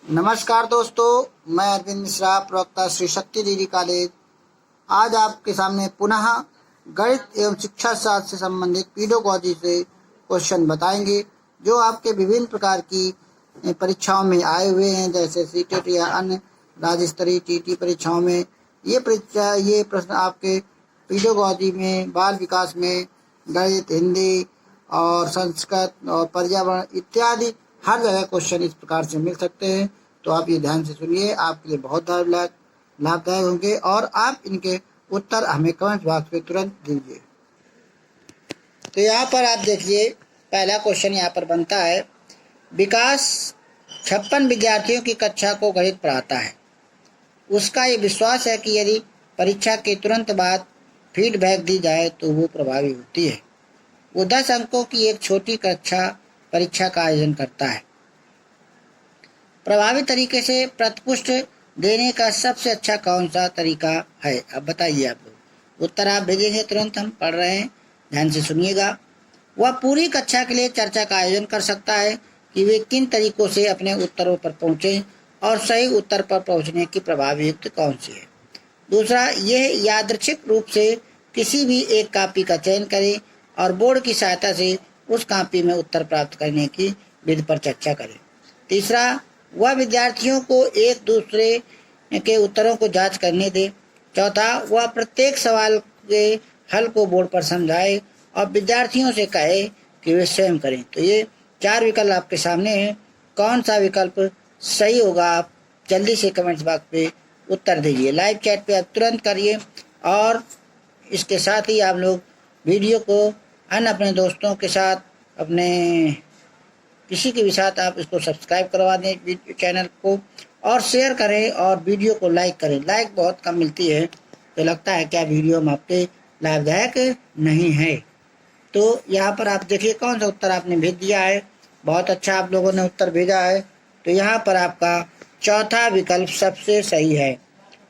नमस्कार दोस्तों, मैं अरविंद मिश्रा, प्रवक्ता श्री शक्ति डिग्री कॉलेज। आज आपके सामने पुनः गणित एवं शिक्षा शास्त्र से संबंधित पीडोगॉजी से क्वेश्चन बताएंगे, जो आपके विभिन्न प्रकार की परीक्षाओं में आए हुए हैं, जैसे सीटेट या अन्य राज्य स्तरीय टीटी परीक्षाओं में। ये प्रश्न आपके पीडोगॉजी में, बाल विकास में, गणित, हिंदी और संस्कृत और पर्यावरण इत्यादि हर जगह क्वेश्चन इस प्रकार से मिल सकते हैं। तो आप ये ध्यान से सुनिए, आपके लिए बहुत लाभदायक होंगे और आप इनके उत्तर हमें कमेंट बॉक्स में तुरंत दीजिए। तो यहाँ पर आप देखिए, पहला क्वेश्चन यहाँ पर बनता है। विकास 56 विद्यार्थियों की कक्षा को गणित पढ़ाता है। उसका ये विश्वास है कि यदि परीक्षा के तुरंत बाद फीडबैक दी जाए तो वो प्रभावी होती है। वो 10 अंकों की एक छोटी कक्षा परीक्षा का आयोजन करता है। प्रभावी तरीके से प्रतिपुष्टि देने का सबसे अच्छा कौन सा तरीका है? अब बताइए आप लोग। उत्तर आप भेजेंगे तुरंत, हम पढ़ रहे हैं, ध्यान से सुनिएगा। वह पूरी कक्षा के लिए चर्चा का आयोजन कर सकता है कि वे किन तरीकों से अपने उत्तरों पर पहुंचे और सही उत्तर पर पहुंचने की प्रभावी युक्ति कौन सी है। दूसरा, यह यादृच्छिक रूप से किसी भी एक कॉपी का चयन करे और बोर्ड की सहायता से उस कॉपी में उत्तर प्राप्त करने की विधि पर चर्चा करें। तीसरा, वह विद्यार्थियों को एक दूसरे के उत्तरों को जांच करने दे। चौथा, वह प्रत्येक सवाल के हल को बोर्ड पर समझाए और विद्यार्थियों से कहे कि वे स्वयं करें। तो ये 4 विकल्प आपके सामने हैं। कौन सा विकल्प सही होगा, आप जल्दी से कमेंट्स बॉक्स पे उत्तर दीजिए। लाइव चैट पे आप तुरंत करिए और इसके साथ ही आप लोग वीडियो को अन्य अपने दोस्तों के साथ, अपने किसी के भी साथ आप इसको सब्सक्राइब करवा दें चैनल को, और शेयर करें और वीडियो को लाइक करें। लाइक बहुत कम मिलती है, तो लगता है क्या वीडियो हम आपके लाभदायक नहीं है। तो यहाँ पर आप देखिए कौन सा उत्तर आपने भेज दिया है। बहुत अच्छा आप लोगों ने उत्तर भेजा है। तो यहाँ पर आपका चौथा विकल्प सबसे सही है।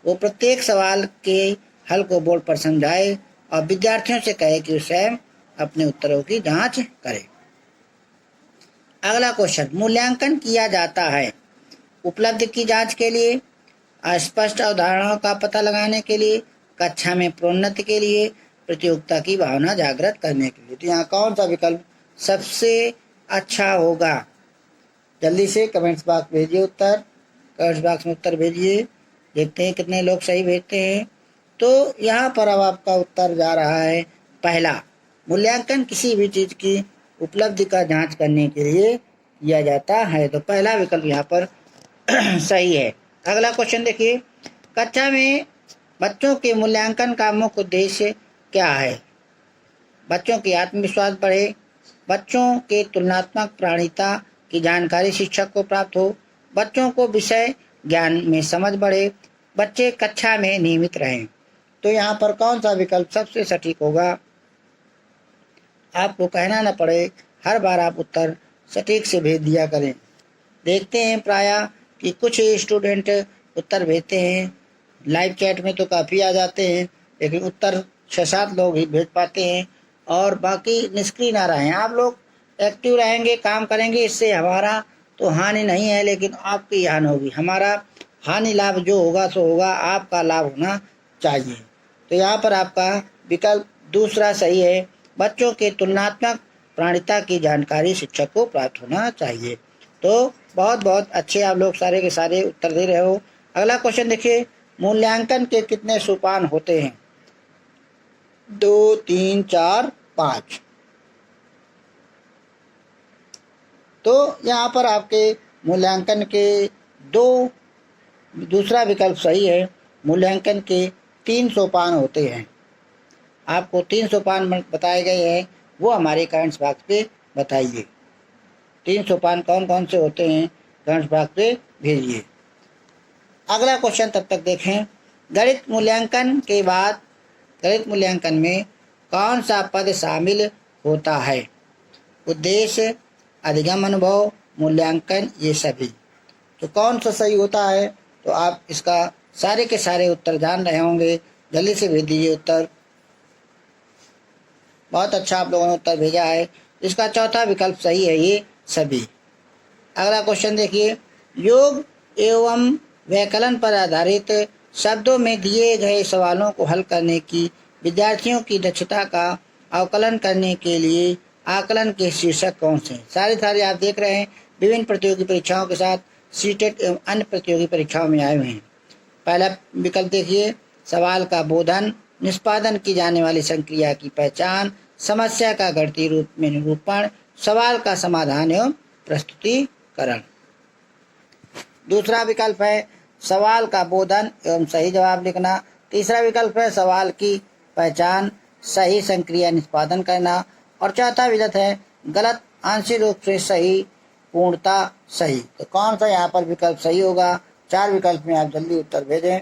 वो प्रत्येक सवाल के हल को बोर्ड पर समझाए और विद्यार्थियों से कहे कि स्वयं अपने उत्तरों की जांच करें। अगला क्वेश्चन, मूल्यांकन किया जाता है उपलब्धि की जांच के लिए, अस्पष्ट अवधारणाओं का पता लगाने के लिए, कक्षा में प्रोन्नति के लिए, प्रतियोगिता की भावना जागृत करने के लिए। तो यहाँ कौन सा विकल्प सबसे अच्छा होगा? जल्दी से कमेंट्स बॉक्स भेजिए उत्तर, कमेंट्स बॉक्स में उत्तर भेजिए। देखते हैं कितने लोग सही भेजते हैं। तो यहाँ पर अब आपका उत्तर जा रहा है पहला। मूल्यांकन किसी भी चीज की उपलब्धि का जांच करने के लिए किया जाता है। तो पहला विकल्प यहाँ पर सही है। अगला क्वेश्चन देखिए, कक्षा में बच्चों के मूल्यांकन का मुख्य उद्देश्य क्या है? बच्चों की आत्मविश्वास बढ़े, बच्चों के तुलनात्मक प्राणिकता की जानकारी शिक्षक को प्राप्त हो, बच्चों को विषय ज्ञान में समझ बढ़े, बच्चे कक्षा में नियमित रहें। तो यहाँ पर कौन सा विकल्प सबसे सटीक होगा? आपको कहना न पड़े, हर बार आप उत्तर सटीक से भेज दिया करें। देखते हैं प्रायः कि कुछ स्टूडेंट उत्तर भेजते हैं, लाइव चैट में तो काफ़ी आ जाते हैं, लेकिन उत्तर 6-7 लोग ही भेज पाते हैं और बाकी निष्क्रिय ना रहें। आप लोग एक्टिव रहेंगे, काम करेंगे, इससे हमारा तो हानि नहीं है, लेकिन आपकी हानि होगी। हमारा हानि लाभ जो होगा सो होगा, आपका लाभ होना चाहिए। तो यहाँ पर आपका विकल्प दूसरा सही है। बच्चों के तुलनात्मक प्राणिकता की जानकारी शिक्षक को प्राप्त होना चाहिए। तो बहुत बहुत अच्छे आप लोग सारे के सारे उत्तर दे रहे हो। अगला क्वेश्चन देखिए, मूल्यांकन के कितने सोपान होते हैं? 2, 3, 4, 5। तो यहाँ पर आपके मूल्यांकन के दूसरा विकल्प सही है। मूल्यांकन के 3 सोपान होते हैं। आपको 3 सोपान बताए गए हैं, वो हमारे कमेंट्स बॉक्स पे बताइए। 3 सोपान कौन कौन से होते हैं, कमेंट्स बॉक्स पे भेजिए। अगला क्वेश्चन तब तक देखें। गणित मूल्यांकन के बाद गणित मूल्यांकन में कौन सा पद शामिल होता है? उद्देश्य, अधिगम अनुभव, मूल्यांकन, ये सभी। तो कौन सा सही होता है? तो आप इसका सारे के सारे उत्तर जान रहे होंगे, जल्दी से भेज दीजिए उत्तर। बहुत अच्छा आप लोगों ने उत्तर भेजा है। इसका चौथा विकल्प सही है, ये सभी। अगला क्वेश्चन देखिए, योग एवं व्याकरण पर आधारित शब्दों में दिए गए सवालों को हल करने की विद्यार्थियों की दक्षता का आकलन करने के लिए आकलन के शीर्षक कौन से हैं? सारे आप देख रहे हैं विभिन्न प्रतियोगी परीक्षाओं के साथ सीटेट एवं अन्य प्रतियोगी परीक्षाओं में आए हुए हैं। पहला विकल्प देखिए, सवाल का बोधन, निष्पादन की जाने वाली संक्रिया की पहचान, समस्या का गणितीय रूप में निरूपण, सवाल का समाधान एवं प्रस्तुतिकरण। दूसरा विकल्प है सवाल का बोधन एवं सही जवाब लिखना। तीसरा विकल्प है सवाल की पहचान, सही संक्रिया निष्पादन करना। और चौथा विकल्प है गलत, आंशिक रूप से सही, पूर्णता सही। तो कौन सा यहाँ पर विकल्प सही होगा? 4 विकल्प में आप जल्दी उत्तर भेजें।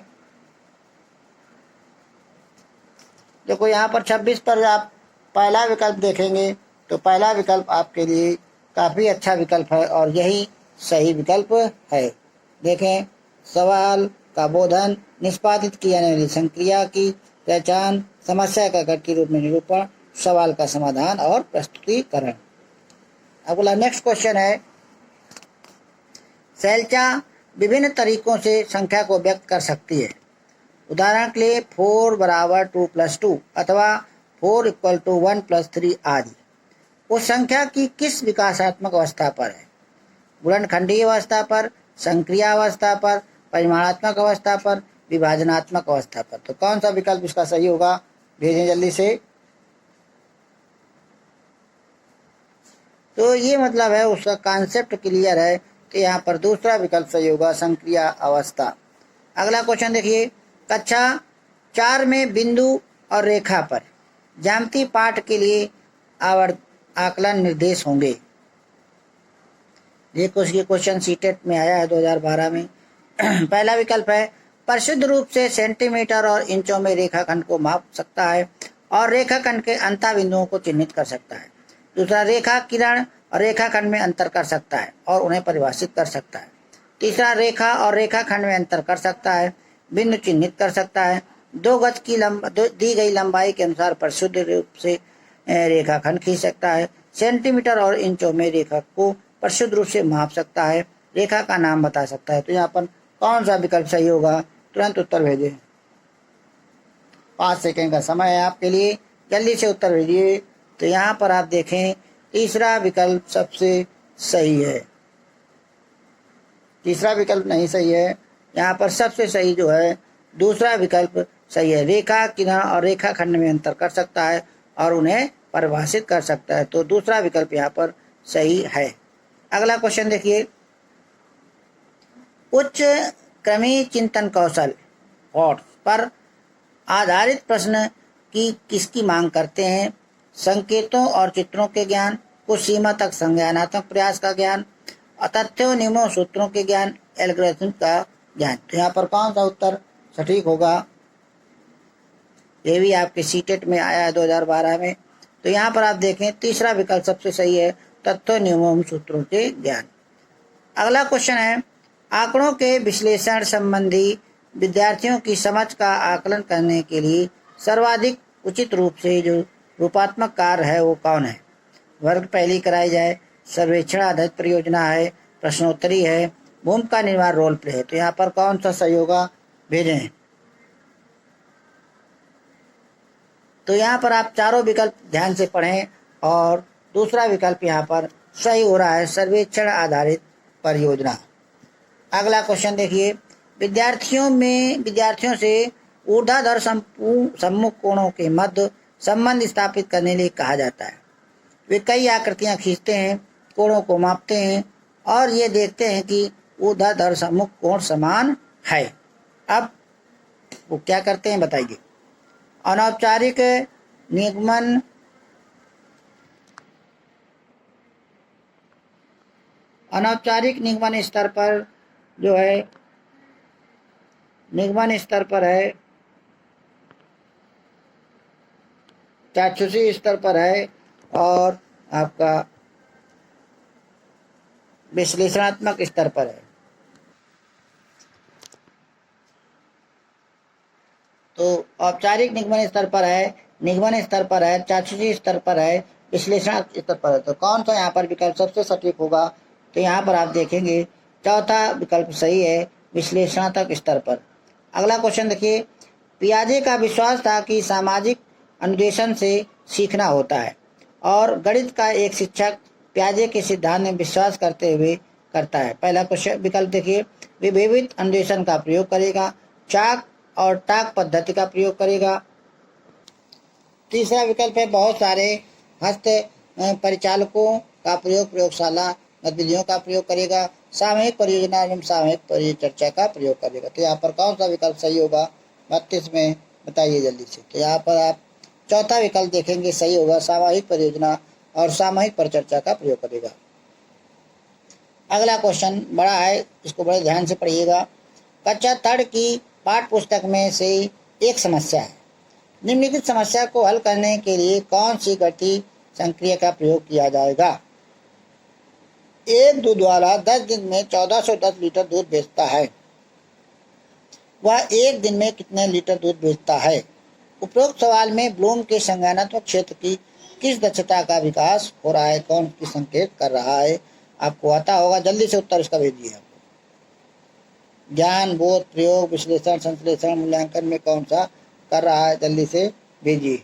देखो यहाँ पर 26 पर आप पहला विकल्प देखेंगे तो पहला विकल्प आपके लिए काफ़ी अच्छा विकल्प है और यही सही विकल्प है। देखें, सवाल का बोधन, निष्पादित की जाने वाली संक्रिया की पहचान, समस्या का गणितीय रूप में निरूपण, सवाल का समाधान और प्रस्तुतिकरण। अगला नेक्स्ट क्वेश्चन है, शैलजा विभिन्न तरीकों से संख्या को व्यक्त कर सकती है। उदाहरण के लिए 4 बराबर 2 + 2 अथवा 4 = 1 + 3 आदि। उस संख्या की किस विकासात्मक अवस्था पर है? गुणनखंडीय अवस्था पर, संक्रिया अवस्था पर, परिमाणात्मक अवस्था पर, विभाजनात्मक अवस्था पर। तो कौन सा विकल्प इसका सही होगा? भेजें जल्दी से। तो ये मतलब है उसका कॉन्सेप्ट क्लियर है, तो यहाँ पर दूसरा विकल्प सही होगा, संक्रिया अवस्था। अगला क्वेश्चन देखिए, कक्षा 4 में बिंदु और रेखा पर ज्यामिति पाठ के लिए आकलन निर्देश होंगे। ये क्वेश्चन सीटेट में आया है 2012 में। पहला विकल्प है परिशुद्ध रूप से सेंटीमीटर और इंचों में रेखाखंड को माप सकता है और रेखाखंड के अंतर बिंदुओं को चिन्हित कर सकता है। दूसरा, रेखा किरण और रेखाखंड में अंतर कर सकता है और उन्हें परिभाषित कर सकता है। तीसरा, रेखा और रेखाखंड में अंतर कर सकता है, बिंदु चिन्हित कर सकता है। 2 गज की दी गई लंबाई के अनुसार परिशुद्ध रूप से रेखाखंड खींच सकता है। सेंटीमीटर और इंचों में रेखा को परिशुद्ध रूप से माप सकता है। रेखा का नाम बता सकता है। तो यहाँ पर कौन सा विकल्प सही होगा? तुरंत उत्तर भेजें। 5 सेकंड का समय है आपके लिए, जल्दी से उत्तर भेजिए। तो यहाँ पर आप देखें, तीसरा विकल्प सबसे सही है। तीसरा विकल्प नहीं सही है, यहाँ पर सबसे सही जो है दूसरा विकल्प सही है। रेखा किरण और रेखाखंड में अंतर कर सकता है और उन्हें परिभाषित कर सकता है। तो दूसरा विकल्प यहाँ पर सही है। अगला क्वेश्चन देखिए, उच्च क्रमिक चिंतन कौशल पर आधारित प्रश्न की किसकी मांग करते हैं? संकेतों और चित्रों के ज्ञान, कुछ सीमा तक संज्ञानात्मक प्रयास का ज्ञान, तथ्यों, नियमों, सूत्रों के ज्ञान, एल्गोरिथम का ज्ञान। तो यहाँ पर कौन सा उत्तर सटीक होगा? ये भी आपके सीटेट में आया है 2012 में। तो यहाँ पर आप देखें, तीसरा विकल्प सबसे सही है, तथ्यों, नियमों, सूत्रों के ज्ञान। अगला क्वेश्चन है, आंकड़ों के विश्लेषण संबंधी विद्यार्थियों की समझ का आकलन करने के लिए सर्वाधिक उचित रूप से जो रूपात्मक कार्य है वो कौन है? वर्ग पहली कराई जाए, सर्वेक्षण आधारित परियोजना है, प्रश्नोत्तरी है, भूमिका निर्माण रोल प्ले है। तो यहाँ पर कौन सा सही होगा? भेजें। तो यहाँ पर आप चारों विकल्प ध्यान से पढ़ें और दूसरा विकल्प यहाँ पर सही हो रहा है, सर्वेक्षण आधारित परियोजना। अगला क्वेश्चन देखिए, विद्यार्थियों से ऊर्ध्वाधर सम्मुख कोणों के मध्य संबंध स्थापित करने लिए कहा जाता है। वे कई आकृतियां खींचते हैं, कोणों को मापते हैं और ये देखते हैं कि ऊर्ध्वाधर सम्मुख कोण समान है। अब वो क्या करते हैं बताइए? अनौपचारिक निगमन स्तर पर जो है, निगमन स्तर पर है, चाक्षुषी स्तर पर है और आपका विश्लेषणात्मक स्तर पर है। तो औपचारिक निगमन स्तर पर है, निगमन स्तर पर है, चाक्षुषी स्तर पर है, विश्लेषण स्तर पर है। तो कौन सा यहाँ पर विकल्प सबसे सटीक होगा? तो यहाँ पर आप देखेंगे चौथा विकल्प सही है, विश्लेषणात्मक स्तर पर। अगला क्वेश्चन देखिए, पियाजे का विश्वास था कि सामाजिक अनुदेशन से सीखना होता है और गणित का एक शिक्षक पियाजे के सिद्धांत में विश्वास करते हुए करता है। पहला क्वेश्चन विकल्प देखिए, वे विविध अनुदेशन का प्रयोग करेगा, चाक और टाक पद्धति का प्रयोग करेगा। तीसरा विकल्प है बहुत सारे हस्त परिचालकों का प्रयोग, प्रयोगशाला गतिविधियों का प्रयोग करेगा, सामूहिक परियोजना एवं सामूहिक परिचर्चा का प्रयोग करेगा। तो यहाँ पर कौन सा विकल्प सही होगा 32 में, बताइए जल्दी से। तो यहाँ पर आप चौथा विकल्प देखेंगे सही होगा, सामूहिक परियोजना और सामूहिक परिचर्चा का प्रयोग करेगा। अगला क्वेश्चन बड़ा है, इसको बड़े ध्यान से पढ़िएगा। कक्षा थर्ड की पाठ्य पुस्तक में से एक समस्या है, निम्नलिखित समस्या को हल करने के लिए कौन सी गणितीय संक्रिया का प्रयोग किया जाएगा। एक दूध वाला 10 दिन में 1410 लीटर दूध बेचता है, वह एक दिन में कितने लीटर दूध बेचता है। उपरोक्त सवाल में ब्लूम के संज्ञानात्मक क्षेत्र की किस दक्षता का विकास हो रहा है, कौन की संकेत कर रहा है। आपको आता होगा, जल्दी से उत्तर इसका भेजिए। ज्ञान, बोध, प्रयोग, विश्लेषण, संश्लेषण, मूल्यांकन में कौन सा कर रहा है, जल्दी से भेजिए।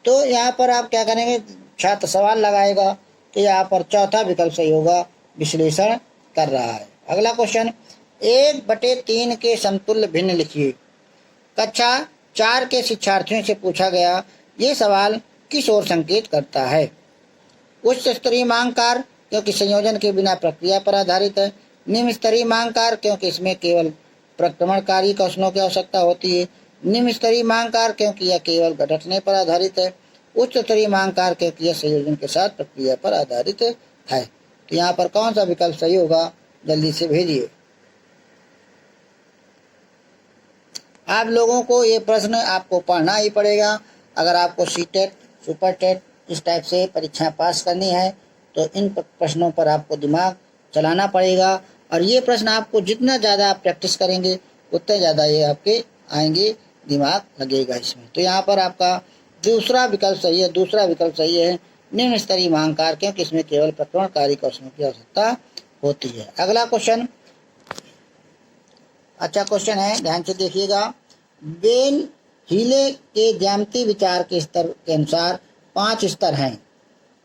तो यहाँ पर आप क्या करेंगे, छात्र सवाल लगाएगा कि यहाँ पर चौथा विकल्प सही होगा, विश्लेषण कर रहा है। अगला क्वेश्चन, 1/3 के समतुल्य भिन्न लिखिए। कक्षा 4 के शिक्षार्थियों से पूछा गया ये सवाल किस ओर संकेत करता है। उच्च स्तरीय मांग कार्य क्योंकि संयोजन के बिना प्रक्रिया पर आधारित है। निम्न स्तरीय मांग कार्य क्योंकि इसमें केवल प्रक्रमणकारी कौशलों की आवश्यकता होती है। निम्न स्तरीय मांग कार्य क्योंकि यह केवल घटने पर आधारित है। उच्च स्तरीय मांग कार्य क्योंकि यह संयोजन के साथ प्रक्रिया पर आधारित है। तो यहाँ पर कौन सा विकल्प सही होगा, जल्दी से भेजिए। आप लोगों को ये प्रश्न आपको पढ़ना ही पड़ेगा। अगर आपको सीटेट, सुपर टेट इस टाइप से परीक्षा पास करनी है तो इन प्रश्नों पर आपको दिमाग चलाना पड़ेगा और ये प्रश्न आपको जितना ज़्यादा आप प्रैक्टिस करेंगे उतना ज़्यादा ये आपके आएंगे, दिमाग लगेगा इसमें। तो यहाँ पर आपका दूसरा विकल्प सही है, दूसरा विकल्प सही है, निम्न स्तरीय मांग कार्य क्योंकि इसमें केवल प्रक्रमणकारी कौशलों की आवश्यकता होती है। अगला क्वेश्चन अच्छा क्वेश्चन है, ध्यान से देखिएगा। बेन हीले के ज्यामितीय विचार के स्तर के अनुसार 5 स्तर हैं,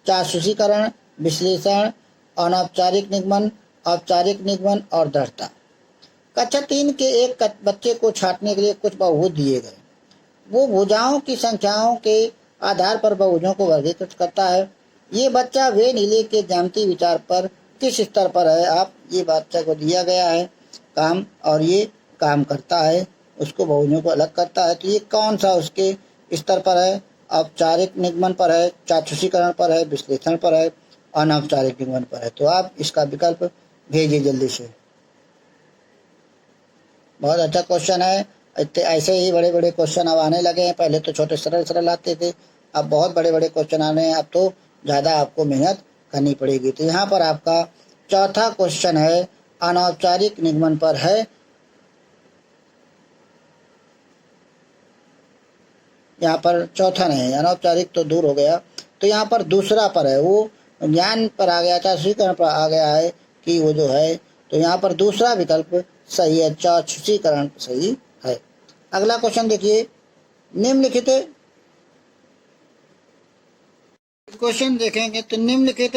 चाक्षुषीकरण, विश्लेषण, अनौपचारिक निगमन, औपचारिक निगमन और दृढ़ता। कक्षा 3 के एक बच्चे को छांटने के लिए कुछ बहुभुज दिए गए। वो भुजाओं की संख्याओं के आधार पर बहुभुजों को वर्गीकृत करता है। ये बच्चा वेन हीले के ज्यामितीय विचार पर किस स्तर पर है। आप ये बच्चा को दिया गया है काम और ये काम करता है, उसको बहुभुजों को अलग करता है। तो ये कौन सा उसके स्तर पर है, औपचारिक निगमन पर है, चाक्षुषीकरण पर है, विश्लेषण पर है, अनौपचारिक निगमन पर है। तो आप इसका विकल्प भेजिए जल्दी से। बहुत अच्छा क्वेश्चन है। ऐसे ही बड़े बड़े क्वेश्चन अब आने लगे हैं, पहले तो छोटे सरल सरल आते थे, अब बहुत बड़े बड़े क्वेश्चन आने हैं, अब तो ज़्यादा आपको मेहनत करनी पड़ेगी। तो यहाँ पर आपका चौथा क्वेश्चन है, अनौपचारिक निगमन पर है। यहाँ पर चौथा नहीं, अनौपचारिक तो दूर हो गया, तो यहाँ पर दूसरा पर है, वो ज्ञान पर आ गया, चाक्षुषीकरण पर आ गया है कि वो जो है, तो यहाँ पर दूसरा विकल्प सही है, चाक्षुषीकरण सही है। अगला क्वेश्चन देखिए, निम्नलिखित क्वेश्चन देखेंगे तो निम्नलिखित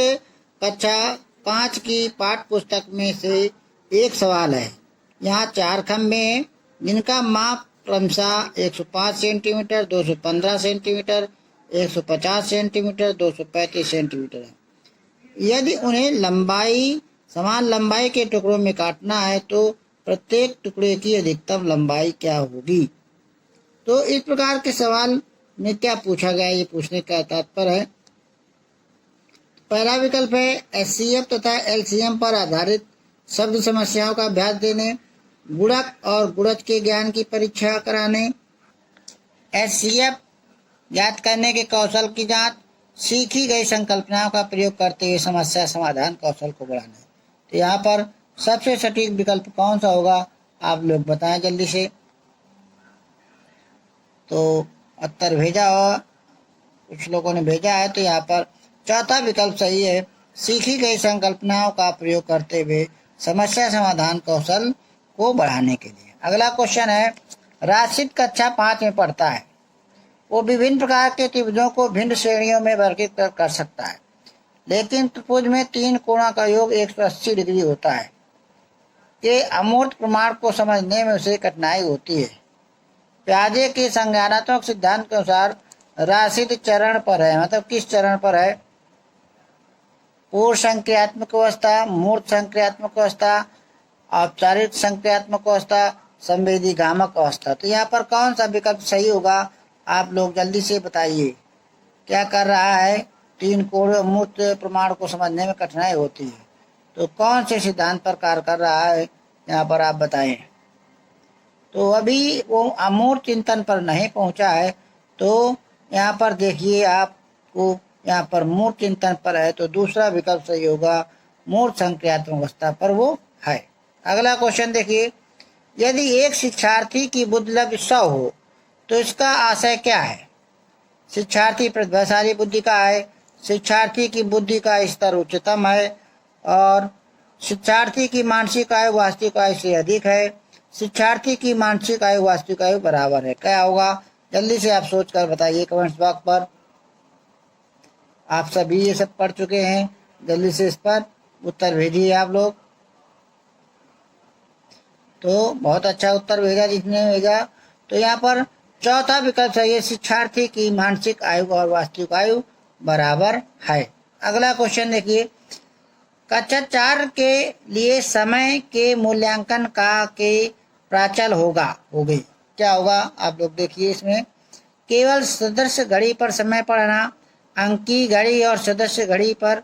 कक्षा 5 की पाठ्य पुस्तक में से एक सवाल है। यहाँ 4 खंभे हैं जिनका माप क्रमशः 105 सेंटीमीटर, 215 सेंटीमीटर, 150 सेंटीमीटर, 235 सेंटीमीटर है। यदि उन्हें समान लंबाई के टुकड़ों में काटना है तो प्रत्येक टुकड़े की अधिकतम लंबाई क्या होगी। तो इस प्रकार के सवाल में क्या पूछा गया, ये पूछने का तात्पर्य है। पहला विकल्प है एचसीएफ तथा एलसीएम पर आधारित शब्द समस्याओं का अभ्यास देने, गुणक और गुणज के ज्ञान की परीक्षा कराने, एचसीएफ ज्ञात करने के कौशल की जांच, सीखी गई संकल्पनाओं का प्रयोग करते हुए समस्या समाधान कौशल को बढ़ाना। तो यहाँ पर सबसे सटीक विकल्प कौन सा होगा, आप लोग बताएं जल्दी से। तो उत्तर भेजा हो, कुछ लोगों ने भेजा है, तो यहाँ पर चौथा विकल्प सही है, सीखी गई संकल्पनाओं का प्रयोग करते हुए समस्या समाधान कौशल को बढ़ाने के लिए। अगला क्वेश्चन है, राशिद कक्षा 5 में पढ़ता है। वो विभिन्न प्रकार के त्रिभुजों को भिन्न श्रेणियों में वर्गीकृत कर सकता है, लेकिन त्रिभुज में 3 कोणों का योग 180 डिग्री होता है। ये अमूर्त प्रमाण को समझने में उसे कठिनाई होती है। प्याजे के संज्ञानात्मक सिद्धांत के अनुसार राशिद चरण पर है, मतलब किस चरण पर है? पूर्व संक्रियात्मक अवस्था, मूर्त संक्रियात्मक अवस्था, औपचारिक संक्रियात्मक अवस्था, संवेदी गामक अवस्था। तो यहाँ पर कौन सा विकल्प सही होगा? आप लोग जल्दी से बताइए। क्या कर रहा है? 3 कोण मूर्त प्रमाण को समझने में कठिनाई होती है, तो कौन से सिद्धांत पर कार्य कर रहा है? यहाँ पर आप बताएं। तो अभी वो अमूर्त चिंतन पर नहीं पहुंचा है, तो यहाँ पर देखिए आपको, यहाँ पर मूर्त चिंतन पर है, तो दूसरा विकल्प सही होगा, मूर्त संक्रियात्मक अवस्था पर वो है। अगला क्वेश्चन देखिए, यदि एक शिक्षार्थी की बुद्धि लब्ध 100 हो तो इसका आशय क्या है? शिक्षार्थी प्रतिभाशाली बुद्धि का है, शिक्षार्थी की बुद्धि का स्तर उच्चतम है, और शिक्षार्थी की मानसिक आयु वास्तविक आयु से अधिक है, शिक्षार्थी की मानसिक आयु वास्तविक आयु बराबर है। क्या होगा? जल्दी से आप सोच कर बताइए कमेंट्स बॉक्स पर। आप सभी ये सब पढ़ चुके हैं, जल्दी से इस पर उत्तर भेजिए आप लोग। तो बहुत अच्छा उत्तर भेजा जिसने भेजा। तो यहाँ पर चौथा विकल्प सही है, शिक्षार्थी की मानसिक आयु और वास्तविक आयु बराबर है। अगला क्वेश्चन देखिए, कक्षा 4 के लिए समय के मूल्यांकन का के प्राचल हो गई। क्या होगा? आप लोग देखिए इसमें, केवल सदस्य घड़ी पर समय पढ़ना, अंकी घड़ी और सदस्य घड़ी पर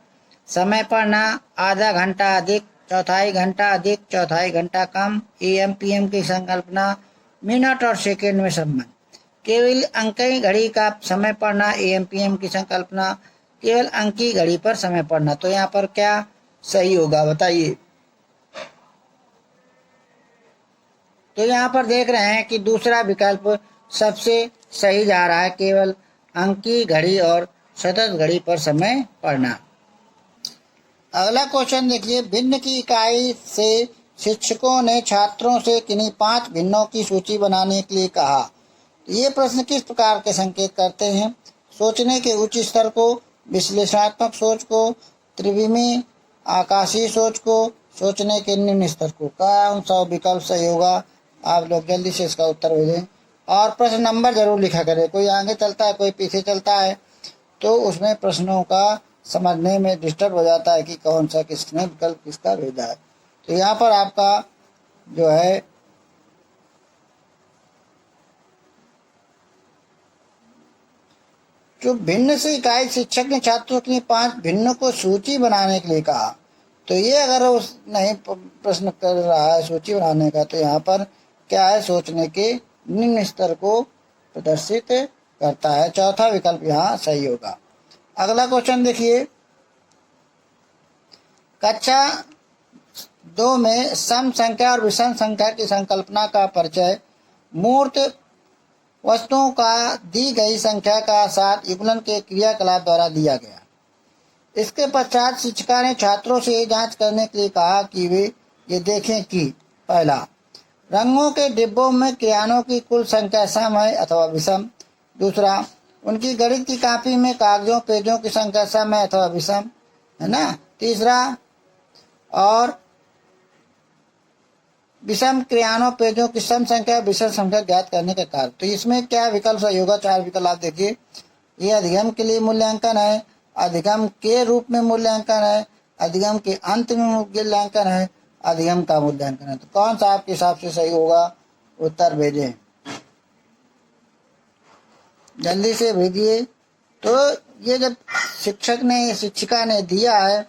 समय पढ़ना, आधा घंटा अधिक, चौथाई घंटा अधिक, चौथाई घंटा कम, AM PM की संकल्पना, मिनट और सेकंड में संबंध, केवल अंकी घड़ी का समय पढ़ना, AM PM की संकल्पना, केवल अंकी घड़ी पर समय पढ़ना। तो यहाँ पर क्या सही होगा बताइए? तो यहाँ पर देख रहे हैं कि दूसरा विकल्प सबसे सही जा रहा है, केवल अंकी घड़ी और सतत घड़ी पर समय पढ़ना। अगला क्वेश्चन देखिए, भिन्न की इकाई से शिक्षकों ने छात्रों से किन्हीं 5 भिन्नों की सूची बनाने के लिए कहा। ये प्रश्न किस प्रकार के संकेत करते हैं? सोचने के उच्च स्तर को, विश्लेषणात्मक सोच को, त्रिविमी आकाशीय सोच को, सोचने के निम्न स्तर को। कौन सा विकल्प सही होगा? आप लोग जल्दी से इसका उत्तर भेजें, और प्रश्न नंबर जरूर लिखा करें। कोई आगे चलता है, कोई पीछे चलता है, तो उसमें प्रश्नों का समझने में डिस्टर्ब हो जाता है कि कौन सा किसने विकल्प किसका भेजा है। तो यहाँ पर आपका जो है जो भिन्न से इकाई शिक्षक ने छात्रों के लिए 5 भिन्न को सूची बनाने के लिए कहा। तो ये अगर उस नहीं प्रश्न कर रहा है सूची बनाने का, तो यहाँ पर क्या है? सोचने के निम्न स्तर को प्रदर्शित करता है। चौथा विकल्प यहाँ सही होगा। अगला क्वेश्चन देखिए, कक्षा 2 में सम संख्या और विषम संख्या की संकल्पना का परिचय मूर्त वस्तुओं का दी गई संख्या का साथ युगलन के क्रियाकलाप द्वारा दिया गया। इसके पश्चात शिक्षिका ने छात्रों से जांच करने के लिए कहा कि वे ये देखें कि पहला, रंगों के डिब्बों में क्रेयॉनों की कुल संख्या सम है अथवा विषम। दूसरा, उनकी गणित की कॉपी में कागजों पेजों की संख्या सम है अथवा विषम, है ना। तीसरा, और विषम क्रेयॉनों पेजों की सम संख्या विषम संख्या ज्ञात करने का कार्य। तो इसमें क्या विकल्प सही होगा? 4 विकल्प आप देखिए। ये अधिगम के लिए मूल्यांकन है, अधिगम के रूप में मूल्यांकन है, अधिगम के अंत में मूल्यांकन है, अधिगम का मूल्यांकन है। तो कौन सा आपके हिसाब से सही होगा? उत्तर भेजें, जल्दी से भेजिए। तो ये जब शिक्षिका ने दिया है,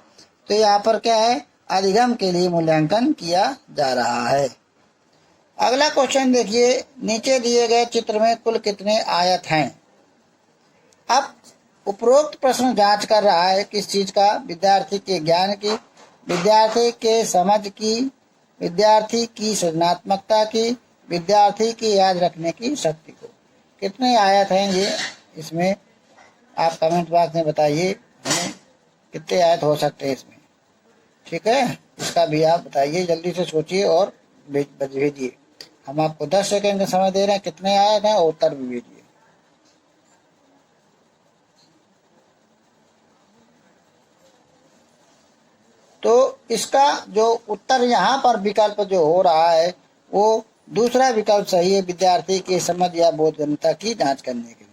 तो यहाँ पर क्या है? अधिगम के लिए मूल्यांकन किया जा रहा है। अगला क्वेश्चन देखिए, नीचे दिए गए चित्र में कुल कितने आयत हैं? अब उपरोक्त प्रश्न जांच कर रहा है किस चीज का? विद्यार्थी के ज्ञान की, विद्यार्थी के समझ की, विद्यार्थी की सृजनात्मकता की, विद्यार्थी की याद रखने की शक्ति को। कितने आयत हैं ये इसमें? आप कमेंट बॉक्स में बताइए हमें। कितने आयत हो सकते हैं इसमें। ठीक है, इसका भी आप बताइए, जल्दी से सोचिए और भेजिए। हम आपको 10 सेकंड का समय दे रहे हैं, कितने आयत हैं और उत्तर भी भेजिए। तो इसका जो उत्तर यहाँ पर विकल्प जो हो रहा है वो दूसरा विकल्प सही है, विद्यार्थी की समझ या बोधगम्यता की जांच करने के लिए।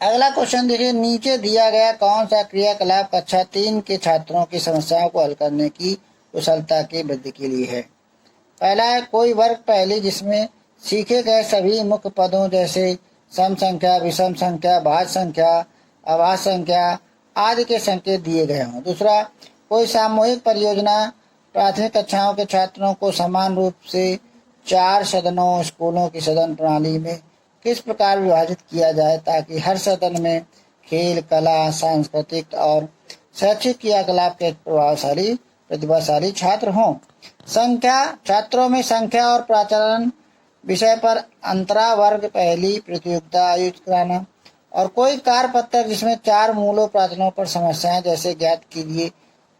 अगला क्वेश्चन देखिए, नीचे दिया गया कौन सा क्रियाकलाप कक्षा 3 के छात्रों की समस्याओं को हल करने की कुशलता की वृद्धि के लिए है। पहला है, कोई वर्ग पहले जिसमें सीखे गए सभी मुख्य पदों जैसे सम संख्या, विषम संख्या, भाज्य संख्या, अभाज्य संख्या आदि के संकेत दिए गए हों। दूसरा, कोई सामूहिक परियोजना प्राथमिक कक्षाओं के छात्रों को समान रूप से 4 सदनों स्कूलों की सदन प्रणाली में किस प्रकार विभाजित किया जाए ताकि हर सदन में खेल, कला, सांस्कृतिक और शैक्षिक क्रियाकलाप के प्रतिभाशाली छात्र हों। संख्या, छात्रों में संख्या और प्राचलन विषय पर अंतरा वर्ग पहली प्रतियोगिता आयोजित कराना। और कोई कार्य पत्रक जिसमें 4 मूलों प्राचलों पर समस्याएं जैसे ज्ञात कीजिए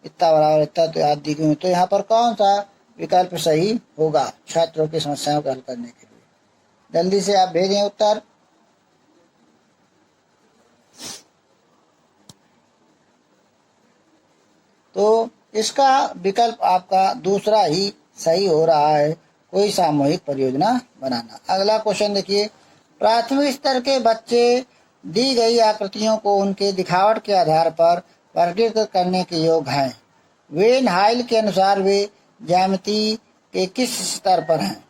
इतना बराबर इतना तो याद दी गई। तो यहाँ पर कौन सा विकल्प सही होगा छात्रों की समस्याओं को हल करने के लिए? जल्दी से आप भेजें उत्तर। तो इसका विकल्प आपका दूसरा ही सही हो रहा है, कोई सामूहिक परियोजना बनाना। अगला क्वेश्चन देखिए, प्राथमिक स्तर के बच्चे दी गई आकृतियों को उनके दिखावट के आधार पर वर्गीकृत करने के योग्य हैं। वेन हाइल के अनुसार वे ज्यामिति के किस स्तर पर हैं?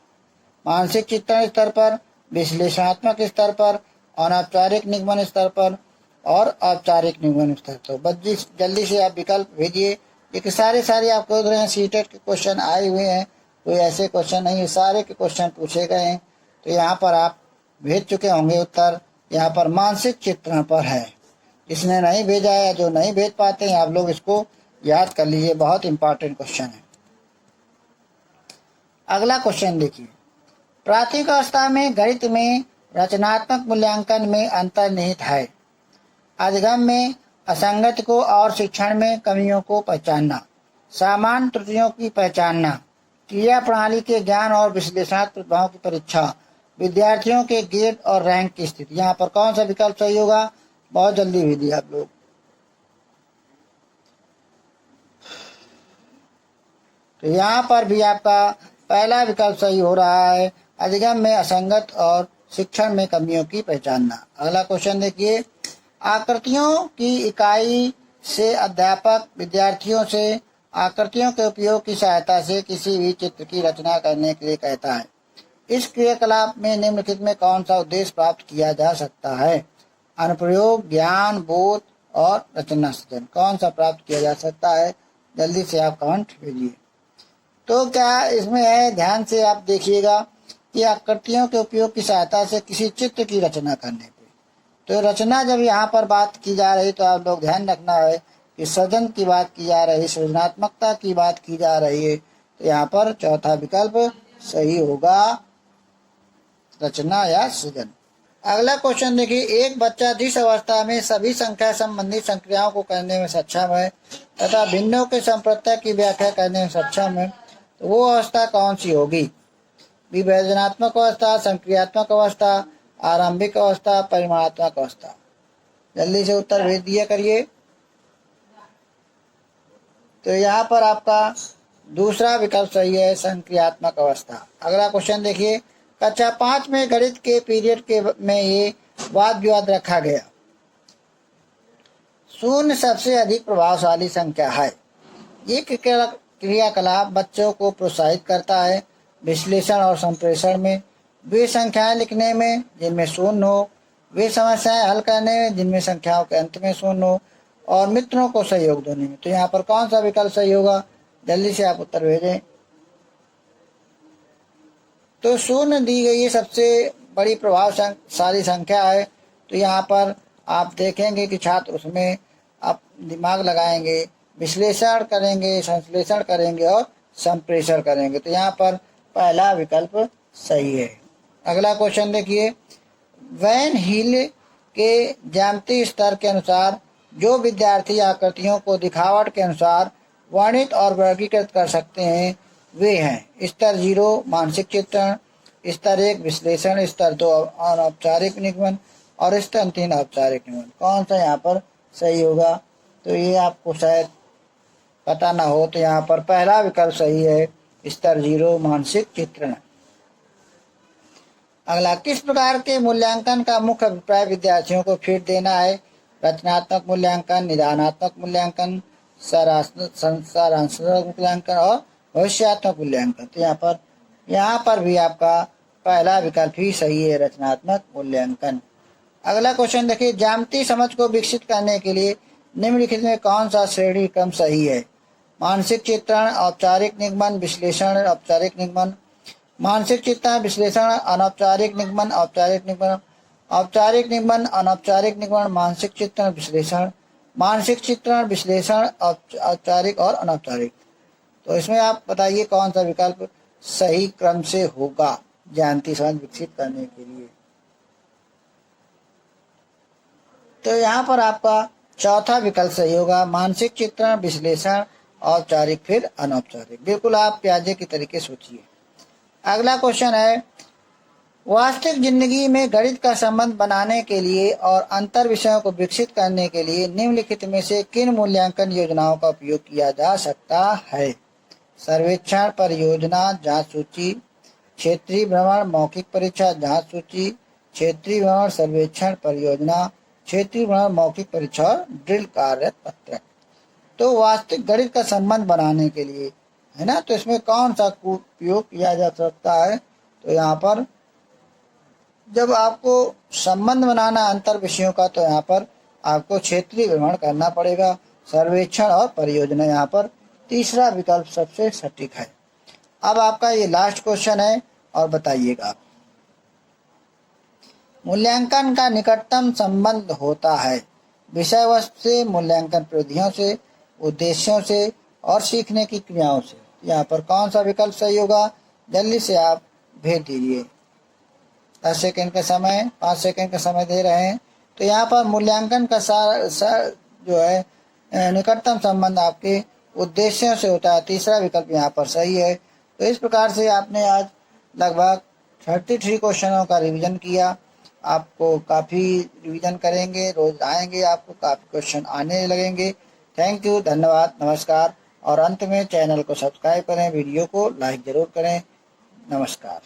मानसिक चित्रण स्तर पर, विश्लेषणात्मक स्तर पर, अनौपचारिक निगमन स्तर पर और औपचारिक निगमन स्तर पर। बस जल्दी से आप विकल्प भेजिए। ये सारे आपको देख रहे हैं सीटेट के क्वेश्चन आए हुए हैं, कोई ऐसे क्वेश्चन नहीं है, सारे के क्वेश्चन पूछे गए हैं। तो यहाँ पर आप भेज चुके होंगे उत्तर। यहाँ पर मानसिक चित्रण पर है। जिसने नहीं भेजा है, जो नहीं भेज पाते हैं, आप लोग इसको याद कर लीजिए, बहुत इंपॉर्टेंट क्वेश्चन है। अगला क्वेश्चन देखिए, प्राथमिक अवस्था में गणित में रचनात्मक मूल्यांकन में अंतर्निहित है अधिगम में असंगति को और शिक्षण में कमियों को पहचानना, सामान्य त्रुटियों की पहचानना, क्रिया प्रणाली के ज्ञान और विश्लेषणात्मक प्रतिभाओं की परीक्षा, विद्यार्थियों के ग्रेड और रैंक की स्थिति। यहाँ पर कौन सा विकल्प सही होगा? बहुत जल्दी भेजिए आप लोग। तो यहाँ पर भी आपका पहला विकल्प सही हो रहा है, अधिगम में असंगत और शिक्षण में कमियों की पहचानना। अगला क्वेश्चन देखिए, आकृतियों की इकाई से अध्यापक विद्यार्थियों से आकृतियों के उपयोग की सहायता से किसी भी चित्र की रचना करने के लिए कहता है। इस क्रियाकलाप में निम्नलिखित में कौन सा उद्देश्य प्राप्त किया जा सकता है? अनुप्रयोग, ज्ञान, बोध और रचना सृजन। कौन सा प्राप्त किया जा सकता है? जल्दी से आप कमेंट भेजिए। तो क्या इसमें है, ध्यान से आप देखिएगा कि आकृतियों के उपयोग की सहायता से किसी चित्र की रचना करने पे। तो रचना जब यहाँ पर बात की जा रही तो आप लोग ध्यान रखना है कि सृजन की बात की जा रही, सृजनात्मकता की बात की जा रही है। तो यहाँ पर चौथा विकल्प सही होगा, रचना या सृजन। अगला क्वेश्चन देखिए, एक बच्चा जिस अवस्था में सभी संख्या संबंधी संक्रियाओं को करने में सक्षम है तथा भिन्नों के संप्रत्यय की व्याख्या करने में सक्षम है, तो वो अवस्था कौन सी होगी? विभेदनात्मक अवस्था, संक्रियात्मक अवस्था, आरंभिक अवस्था, परिमाणात्मक अवस्था। जल्दी से उत्तर भेज दिया करिए। तो यहाँ पर आपका दूसरा विकल्प सही है, संक्रियात्मक अवस्था। अगला क्वेश्चन देखिए, कक्षा 5 में गणित के पीरियड के में ये वाद विवाद रखा गया, शून्य सबसे अधिक प्रभावशाली संख्या है। ये क्रियाकलाप बच्चों को प्रोत्साहित करता है विश्लेषण और संप्रेषण में, वे संख्याएं लिखने में जिनमें शून्य हो, वे समस्याएं हल करने में जिनमें संख्याओं के अंत में शून्य हो, और मित्रों को सहयोग देने में। तो यहाँ पर कौन सा विकल्प सही होगा? जल्दी से आप उत्तर भेजें। तो शून्य दी गई ये सबसे बड़ी प्रभावशाली संख्या है। तो यहाँ पर आप देखेंगे कि छात्र उसमें आप दिमाग लगाएंगे, विश्लेषण करेंगे, संश्लेषण करेंगे और संप्रेषण करेंगे। तो यहाँ पर पहला विकल्प सही है। अगला क्वेश्चन देखिए, वैन हील के ज्यामितीय स्तर के अनुसार जो विद्यार्थी आकृतियों को दिखावट के अनुसार वर्णित और वर्गीकृत कर सकते हैं वे हैं स्तर 0 मानसिक चित्रण, स्तर 1 विश्लेषण, स्तर 2 अनौपचारिक निगमन और स्तर 3 औपचारिक निगमन। कौन सा यहाँ पर सही होगा? तो ये आपको शायद पता ना हो, तो यहाँ पर पहला विकल्प सही है, स्तर 0 मानसिक चित्रण। अगला, किस प्रकार के मूल्यांकन का मुख्य अभिप्राय विद्यार्थियों को फीड देना है? रचनात्मक मूल्यांकन, निदानात्मक मूल्यांकन, सारांशात्मक मूल्यांकन और भविष्यात्मक मूल्यांकन। तो यहाँ पर भी आपका पहला विकल्प ही सही है, रचनात्मक मूल्यांकन। अगला क्वेश्चन देखिए, ज्यामितीय समझ को विकसित करने के लिए निम्नलिखित में कौन सा श्रेणी क्रम सही है? मानसिक चित्रण, औपचारिक निगमन, विश्लेषण, औपचारिक निगमन। मानसिक चित्रण, विश्लेषण, अनौपचारिक निगमन, औपचारिक निगमन, औपचारिक निगमन, अनौपचारिक निगमन, मानसिक चित्रण, विश्लेषण, मानसिक चित्रण, विश्लेषण, औपचारिक और अनौपचारिक। तो इसमें आप बताइए कौन सा विकल्प सही क्रम से होगा ज्यामितीय समझ विकसित करने के लिए? तो यहाँ पर आपका चौथा विकल्प सही होगा, मानसिक चित्रण, विश्लेषण, औपचारिक फिर अनौपचारिक। बिल्कुल आप प्याजे की तरीके सोचिए। अगला क्वेश्चन है, वास्तविक जिंदगी में गणित का संबंध बनाने के लिए और अंतर विषयों को विकसित करने के लिए निम्नलिखित में से किन मूल्यांकन योजनाओं का उपयोग किया जा सकता है? सर्वेक्षण, परियोजना, जांच सूची, क्षेत्रीय भ्रमण, मौखिक परीक्षा, जांच सूची, क्षेत्रीय भ्रमण, सर्वेक्षण, परियोजना, क्षेत्रीय भ्रमण, मौखिक परीक्षा और ड्रिल कार्य पत्रक। तो वास्तविक गणित का संबंध बनाने के लिए है ना, तो इसमें कौन सा उपयोग किया जा सकता है? तो यहाँ पर जब आपको संबंध बनाना अंतर विषयों का, तो यहाँ पर आपको क्षेत्रीय भ्रमण करना पड़ेगा, सर्वेक्षण और परियोजना। यहाँ पर तीसरा विकल्प सबसे सटीक है। अब आपका ये लास्ट क्वेश्चन है और बताइएगा, मूल्यांकन का निकटतम संबंध होता है विषय वस्तु से, मूल्यांकन प्रविधियों से, उद्देश्यों से और सीखने की क्रियाओं से। यहाँ पर कौन सा विकल्प सही होगा? जल्दी से आप भेज दीजिए। 10 सेकेंड का समय, 5 सेकेंड का समय दे रहे हैं। तो यहाँ पर मूल्यांकन का जो है निकटतम संबंध आपके उद्देश्यों से होता है। तीसरा विकल्प यहाँ पर सही है। तो इस प्रकार से आपने आज लगभग 33 क्वेश्चनों का रिवीजन किया। आपको काफ़ी रिवीजन करेंगे, रोज आएंगे, आपको काफ़ी क्वेश्चन आने लगेंगे। थैंक यू, धन्यवाद, नमस्कार। और अंत में चैनल को सब्सक्राइब करें, वीडियो को लाइक ज़रूर करें। नमस्कार।